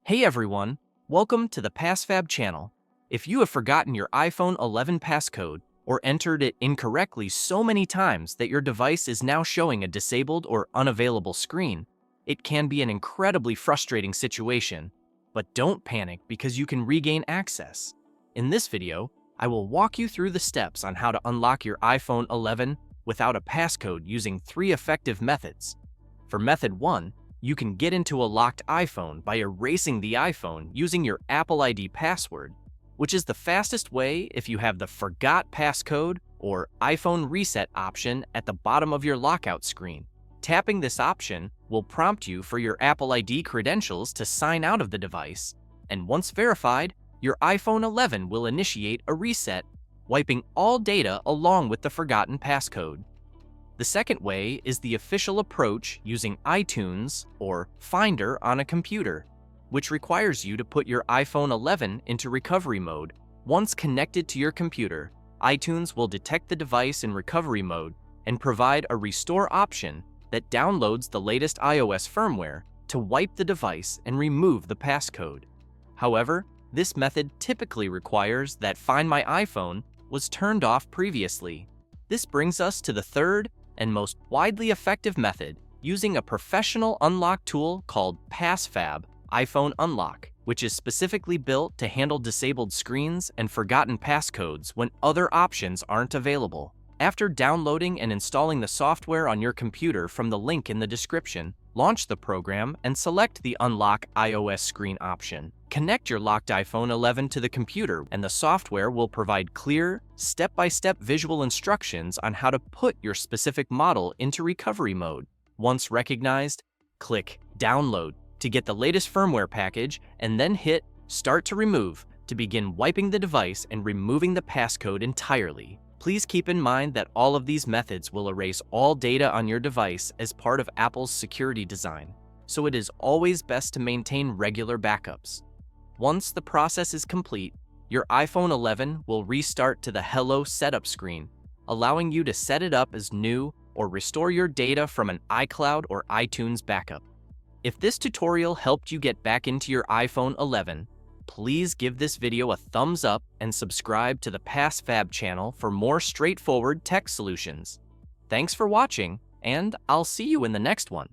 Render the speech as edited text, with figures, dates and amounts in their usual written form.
Hey everyone, welcome to the PassFab channel. If you have forgotten your iPhone 11 passcode or entered it incorrectly so many times that your device is now showing a disabled or unavailable screen, it can be an incredibly frustrating situation. But don't panic because you can regain access. In this video, I will walk you through the steps on how to unlock your iPhone 11 without a passcode using 3 effective methods. For method 1, you can get into a locked iPhone by erasing the iPhone using your Apple ID password, which is the fastest way if you have the Forgot Passcode or iPhone Reset option at the bottom of your lockout screen. Tapping this option will prompt you for your Apple ID credentials to sign out of the device, and once verified, your iPhone 11 will initiate a reset, wiping all data along with the forgotten passcode. The second way is the official approach using iTunes or Finder on a computer, which requires you to put your iPhone 11 into recovery mode. Once connected to your computer, iTunes will detect the device in recovery mode and provide a restore option that downloads the latest iOS firmware to wipe the device and remove the passcode. However, this method typically requires that Find My iPhone was turned off previously. This brings us to the third and most widely effective method, using a professional unlock tool called PassFab iPhone Unlock, which is specifically built to handle disabled screens and forgotten passcodes when other options aren't available. After downloading and installing the software on your computer from the link in the description, launch the program and select the Unlock iOS screen option. Connect your locked iPhone 11 to the computer, and the software will provide clear, step-by-step visual instructions on how to put your specific model into recovery mode. Once recognized, click Download to get the latest firmware package, and then hit Start to Remove to begin wiping the device and removing the passcode entirely. Please keep in mind that all of these methods will erase all data on your device as part of Apple's security design, so it is always best to maintain regular backups. Once the process is complete, your iPhone 11 will restart to the Hello setup screen, allowing you to set it up as new or restore your data from an iCloud or iTunes backup. If this tutorial helped you get back into your iPhone 11, please give this video a thumbs up and subscribe to the PassFab channel for more straightforward tech solutions. Thanks for watching, and I'll see you in the next one.